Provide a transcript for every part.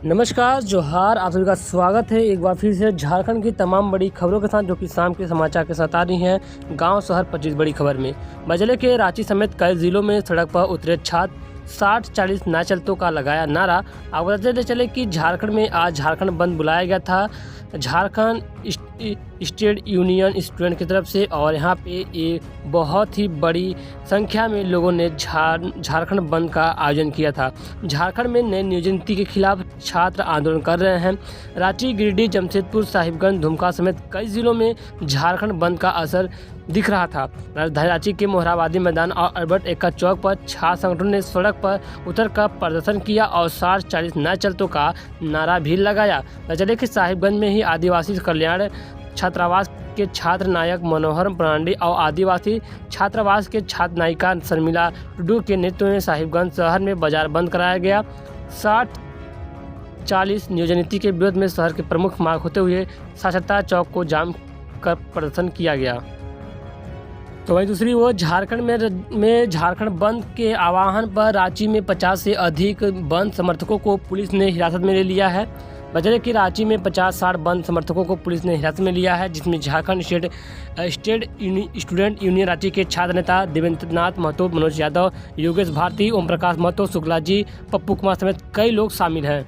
नमस्कार, जोहार। आप सभी का स्वागत है एक बार फिर से झारखंड की तमाम बड़ी खबरों के साथ, जो कि शाम के समाचार के साथ आ रही हैं। गांव शहर 25 बड़ी खबर में जिले के रांची समेत कई जिलों में सड़क पर उतरे छात्र 60-40 ना चलतों का लगाया नारा। आपको बताते चले कि झारखंड में आज झारखंड बंद बुलाया गया था झारखंड स्टेट यूनियन स्टूडेंट की तरफ से, और यहाँ पे ये बहुत ही बड़ी संख्या में लोगों ने झारखंड बंद का आयोजन किया था। झारखंड में नई नियोजन नीति के खिलाफ छात्र आंदोलन कर रहे हैं। रांची, गिरिडीह, जमशेदपुर, साहिबगंज, दुमका समेत कई जिलों में झारखंड बंद का असर दिख रहा था। राजधानी रांची के मोहराबादी मैदान और अल्बर्ट एक्का चौक पर छात्र संगठनों ने सड़क पर उतरकर प्रदर्शन किया और 60-40 ना चलतों का नारा भी लगाया। जिले के साहिबगंज में ही आदिवासी कल्याण छात्रावास के छात्र नायक मनोहर ब्रांडी और आदिवासी छात्रावास के छात्र नायिका शर्मिला टुडू के नेतृत्व में साहिबगंज शहर में बाजार बंद कराया गया। 60-40 नियोजन नीति के विरोध में शहर के प्रमुख मार्ग होते हुए साक्षरता चौक को जाम कर प्रदर्शन किया गया। तो वहीं दूसरी ओर झारखंड में झारखंड बंद के आह्वान पर रांची में 50 से अधिक बंद समर्थकों को पुलिस ने हिरासत में ले लिया है। बजरे की रांची में 50-60 बंद समर्थकों को पुलिस ने हिरासत में लिया है, जिसमें Jharkhand state student union Ranchi के छात्र नेता देवेंद्रनाथ महतो, मनोज यादव, योगेश भारती, ओम प्रकाश महतो, शुक्ला जी, पप्पू कुमार समेत कई लोग शामिल हैं।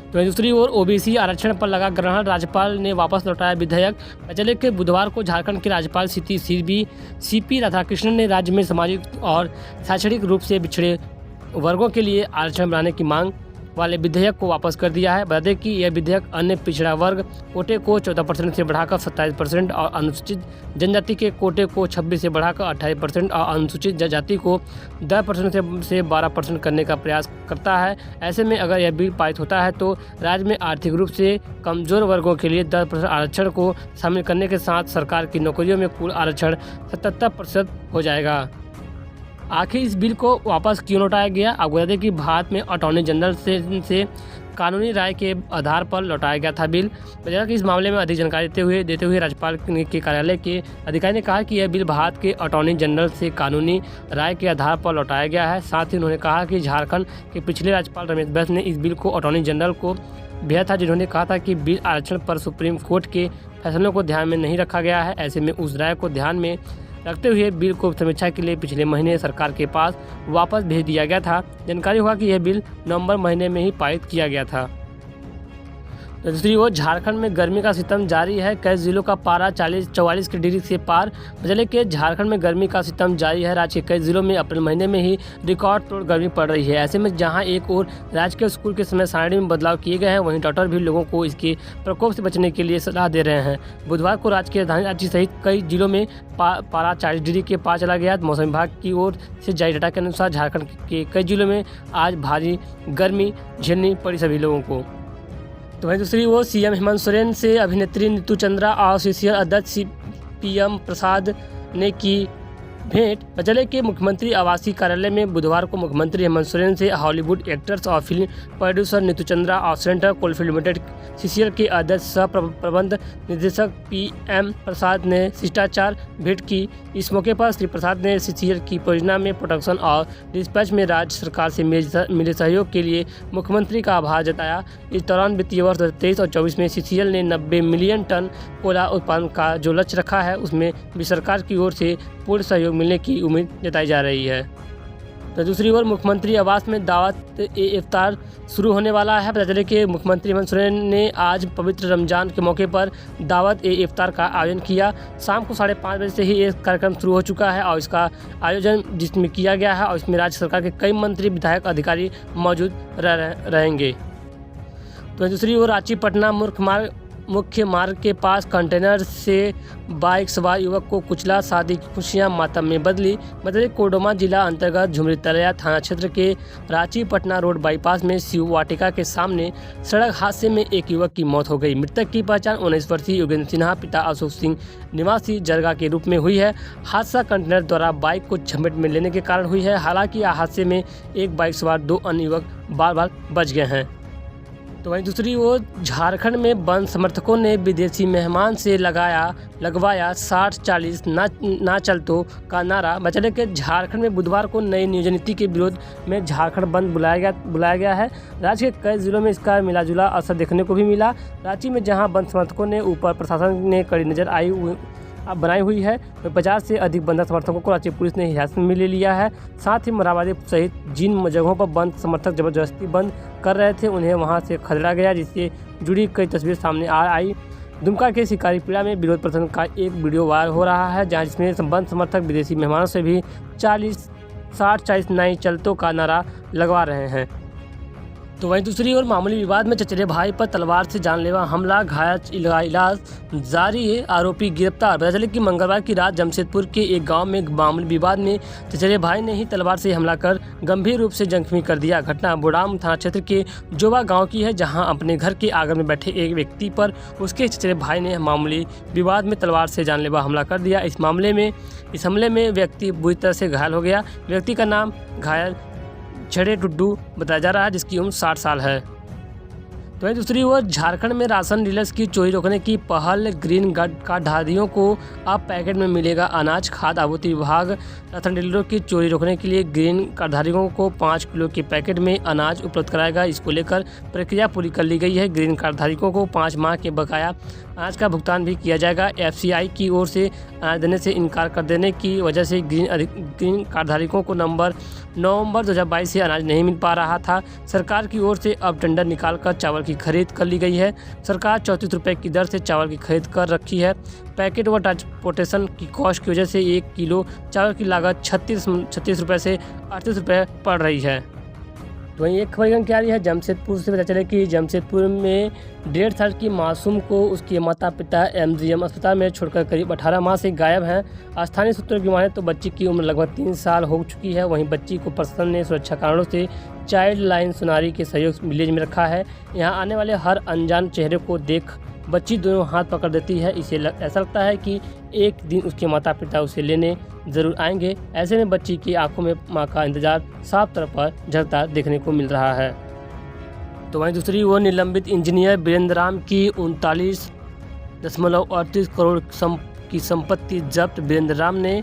तो दूसरी ओर ओबीसी आरक्षण पर लगा ग्रहण, राज्यपाल ने वापस लौटाया विधेयक। चले के बुधवार को झारखंड के राज्यपाल सीपी राधाकृष्णन ने राज्य में सामाजिक और शैक्षणिक रूप से पिछड़े वर्गों के लिए आरक्षण बनाने की मांग वाले विधेयक को वापस कर दिया है। बता दें कि यह विधेयक अन्य पिछड़ा वर्ग कोटे को 14% से बढ़ाकर 27% और अनुसूचित जनजाति के कोटे को 26 से बढ़ाकर 28% और अनुसूचित जनजाति को 10% से 12% करने का प्रयास करता है। ऐसे में अगर यह बिल पारित होता है तो राज्य में आर्थिक रूप से कमजोर वर्गों के लिए 10% आरक्षण को शामिल करने के साथ सरकार की नौकरियों में कुल आरक्षण 77% हो जाएगा। आखिर इस बिल को वापस क्यों लौटाया गया? आपको बता दें कि भारत में अटॉर्नी जनरल से कानूनी राय के आधार पर लौटाया गया था बिल। बता कि इस मामले में अधिक जानकारी देते हुए राज्यपाल के कार्यालय के अधिकारी ने कहा कि यह बिल भारत के अटॉर्नी जनरल से कानूनी राय के आधार पर लौटाया गया है। साथ ही उन्होंने कहा कि झारखंड के पिछले राज्यपाल रमेश बैस ने इस बिल को अटॉर्नी जनरल को भेजा था, जिन्होंने कहा था कि बिल आरक्षण पर सुप्रीम कोर्ट के फैसलों को ध्यान में नहीं रखा गया है। ऐसे में उस राय को ध्यान में रखते हुए बिल को समीक्षा के लिए पिछले महीने सरकार के पास वापस भेज दिया गया था। जानकारी हुआ कि यह बिल नवंबर महीने में ही पारित किया गया था। तो दूसरी ओर झारखंड में गर्मी का सितम जारी है। कई जिलों का पारा 44 के डिग्री से पार। जिले के झारखंड में गर्मी का सितम जारी है। राज्य के कई जिलों में अप्रैल महीने में ही रिकॉर्ड तोड़ गर्मी पड़ रही है। ऐसे में जहां एक ओर राज्य के स्कूल के समय सारणी में बदलाव किए गए हैं, वहीं डॉक्टर भी लोगों को इसके प्रकोप से बचने के लिए सलाह दे रहे हैं। बुधवार को राज्य की राजधानी रांची सहित कई जिलों में पारा 40 डिग्री के पार चला गया। मौसम विभाग की ओर से जारी डाटा के अनुसार झारखंड के कई जिलों में आज भारी गर्मी झेलनी पड़ी सभी लोगों को। तो वहीं दूसरी ओर सीएम हेमंत सोरेन से अभिनेत्री नीतू चंद्रा और सीसीएल अध्यक्ष पीएम प्रसाद ने की भेंट। जिले के मुख्यमंत्री आवासीय कार्यालय में बुधवार को मुख्यमंत्री हेमंत सोरेन से हॉलीवुड एक्ट्रेस और फिल्म प्रोड्यूसर नीतू चंद्रा और सेंट्रल कोलफील्ड लिमिटेड सीसीएल के अध्यक्ष सह प्रबंध निदेशक पीएम प्रसाद ने शिष्टाचार भेंट की। इस मौके पर श्री प्रसाद ने सीसीएल की परियोजना में प्रोडक्शन और डिस्पैच में राज्य सरकार से मिले सहयोग के लिए मुख्यमंत्री का आभार जताया। इस दौरान वित्तीय वर्ष 2023 और 24 में सीसीएल ने 90 मिलियन टन कोयला उत्पादन का जो लक्ष्य रखा है, उसमें भी सरकार की ओर से पूर्ण सहयोग मिलने की उम्मीद जताई जा रही है। तो दूसरी ओर मुख्यमंत्री आवास में दावत इफ्तार शुरू होने वाला है। बता दें कि मुख्यमंत्री हेमंत सोरेन ने आज पवित्र रमजान के मौके पर दावत इफ्तार का आयोजन किया। शाम को 5:30 बजे से ही ये कार्यक्रम शुरू हो चुका है और इसका आयोजन जिसमें किया गया है, और इसमें राज्य सरकार के कई मंत्री, विधायक, अधिकारी मौजूद रहेंगे। तो दूसरी ओर रांची पटना मुख्य मार्ग के पास कंटेनर से बाइक सवार युवक को कुचला, शादी की खुशियां मातम में बदली। मतलब कोडरमा जिला अंतर्गत झुमरी तलैया थाना क्षेत्र के रांची पटना रोड बाईपास में शिव वाटिका के सामने सड़क हादसे में एक युवक की मौत हो गई। मृतक की पहचान 19 वर्षीय योगेंद्र सिन्हा पिता अशोक सिंह निवासी जरगा के रूप में हुई है। हादसा कंटेनर द्वारा बाइक को झपेट में लेने के कारण हुई है। हालांकि हादसे में एक बाइक सवार 2 अन्य युवक बाल बच गए हैं। तो वहीं दूसरी ओर झारखंड में बंद समर्थकों ने विदेशी मेहमान से लगवाया 60-40 ना चलतो का नारा। बचने के झारखंड में बुधवार को नई नियोजन नीति के विरोध में झारखंड बंद बुलाया गया है। राज्य के कई जिलों में इसका मिलाजुला असर देखने को भी मिला। रांची में जहां बंद समर्थकों ने ऊपर प्रशासन ने कड़ी नजर बनाई हुई है, तो 50 से अधिक बंद समर्थकों को रांची पुलिस ने हिरासत में ले लिया है। साथ ही मोरहाबादी सहित जिन जगहों पर बंद समर्थक जबरदस्ती बंद कर रहे थे उन्हें वहां से खदेड़ा गया, जिससे जुड़ी कई तस्वीरें सामने आई। दुमका के शिकारीपेड़ा में विरोध प्रदर्शन का एक वीडियो वायरल हो रहा है, जहां जिसमें बंद समर्थक विदेशी मेहमानों से भी 60-40 नई चलतों का नारा लगवा रहे हैं। तो वहीं दूसरी ओर मामूली विवाद में चचेरे भाई पर तलवार से जानलेवा हमला, घायल इलाज जारी है, आरोपी गिरफ्तार। पता चले कि मंगलवार की रात जमशेदपुर के एक गांव में मामूली विवाद में चचेरे भाई ने ही तलवार से हमला कर गंभीर रूप से जख्मी कर दिया। घटना बोडाम थाना क्षेत्र के जोबा गांव की है, जहां अपने घर के आंगन में बैठे एक व्यक्ति पर उसके चचेरे भाई ने मामूली विवाद में तलवार से जानलेवा हमला कर दिया। इस हमले में व्यक्ति बुरी तरह से घायल हो गया। व्यक्ति का नाम घायल छड़े टुड्डू बताया जा रहा है, जिसकी उम्र 60 साल है। तो वहीं दूसरी ओर झारखंड में राशन डीलर्स की चोरी रोकने की पहल, ग्रीन कार्डधारियों को अब पैकेट में मिलेगा अनाज। खाद्य आपूर्ति विभाग राशन डीलरों की चोरी रोकने के लिए ग्रीन कार्डधारियों को 5 किलो के पैकेट में अनाज उपलब्ध कराएगा। इसको लेकर प्रक्रिया पूरी कर ली गई है। ग्रीन कार्डधारियों को 5 माह के बकाया अनाज का भुगतान भी किया जाएगा। FCI की ओर से अनाज देने से इनकार कर देने की वजह से ग्रीन कार्डधारियों को नवंबर 2022 से अनाज नहीं मिल पा रहा था। सरकार की ओर से अब टेंडर निकालकर चावल की खरीद कर ली गई है। सरकार 34 रुपये की दर से चावल की खरीद कर रखी है। पैकेट व ट्रांसपोर्टेशन की कॉस्ट की वजह से 1 किलो चावल की लागत 36 रुपये से 38 रुपये पड़ रही है। तो वहीं एक खबर क्या रही है जमशेदपुर से। पता चले कि जमशेदपुर में 1.5 साल की मासूम को उसके माता पिता MGM अस्पताल में छोड़कर करीब 18 माह से गायब हैं। स्थानीय सूत्रों की माने तो बच्ची की उम्र लगभग 3 साल हो चुकी है। वहीं बच्ची को प्रशासन ने सुरक्षा कारणों से चाइल्ड लाइन सुनारी के सहयोग विलेज में रखा है। यहाँ आने वाले हर अनजान चेहरे को देख बच्ची दोनों हाथ पकड़ देती है। इसे ऐसा लगता है कि एक दिन उसके माता पिता उसे लेने ज़रूर आएंगे। ऐसे में बच्ची की आंखों में मां का इंतजार साफ तौर पर झलकता देखने को मिल रहा है। तो वहीं दूसरी ओर निलंबित इंजीनियर वीरेंद्र राम की 39.38 करोड़ की संपत्ति जब्त। वीरेंद्र राम ने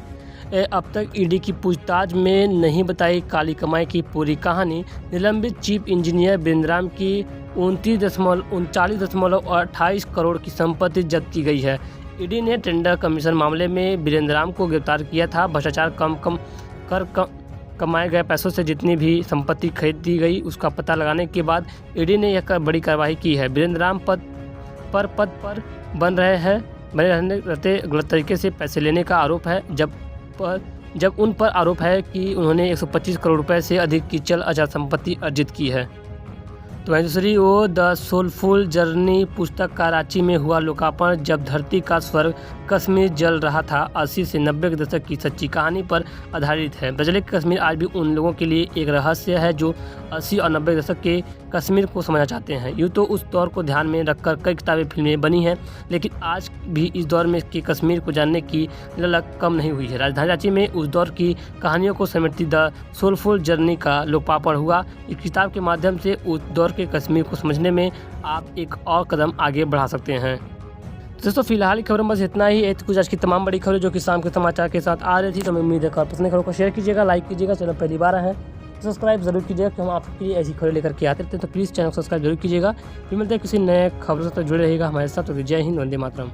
अब तक ED की पूछताछ में नहीं बताई काली कमाई की पूरी कहानी। निलंबित चीफ इंजीनियर वीरेंद्र राम की 39.28 करोड़ की संपत्ति जब्त की गई है। ED ने टेंडर कमीशन मामले में वीरेंद्र राम को गिरफ्तार किया था। भ्रष्टाचार कमाए गए पैसों से जितनी भी संपत्ति खरीदी गई उसका पता लगाने के बाद ED ने यह बड़ी कार्रवाई की है। वीरेंद्र राम पद पर बने रहते गलत तरीके से पैसे लेने का आरोप है, जब उन पर आरोप है कि उन्होंने 125 करोड़ रुपए से अधिक की चल अचल संपत्ति अर्जित की है। तो वहीं दूसरी ओर द सोलफुल जर्नी पुस्तक का रांची में हुआ लोकार्पण। जब धरती का स्वर्ग कश्मीर जल रहा था। 80 से 90 के दशक की सच्ची कहानी पर आधारित है। बजले कश्मीर आज भी उन लोगों के लिए एक रहस्य है जो 80 और 90 के दशक के कश्मीर को समझना चाहते हैं। यूँ तो उस दौर को ध्यान में रखकर कई किताबें फिल्में बनी हैं, लेकिन आज भी इस दौर में के कश्मीर को जानने की ललक कम नहीं हुई है। राजधानी रांची में उस दौर की कहानियों को समेटती द सोलफुल जर्नी का लोकार्पण हुआ। इस किताब के माध्यम से उस दौर के कश्मीर को समझने में आप एक और कदम आगे बढ़ा सकते हैं। दोस्तों फिलहाल की खबर बस इतना ही है। कुछ आज की तमाम बड़ी खबरें जो कि शाम के समाचार के साथ आ रही थी, तो मैं उम्मीद है पसंद खबरों को शेयर कीजिएगा, लाइक कीजिएगा। चैनल पहली बार है सब्सक्राइब जरूर कीजिएगा, कि हम आपके लिए ऐसी खबरें लेकर के आते रहते हैं। तो प्लीज़ चैनल को सब्सक्राइब जरूर कीजिएगा। फिर मिलते हैं किसी नए खबरों से जुड़े रहेगा हमारे साथ। तो जय हिंद, वंदे मातरम।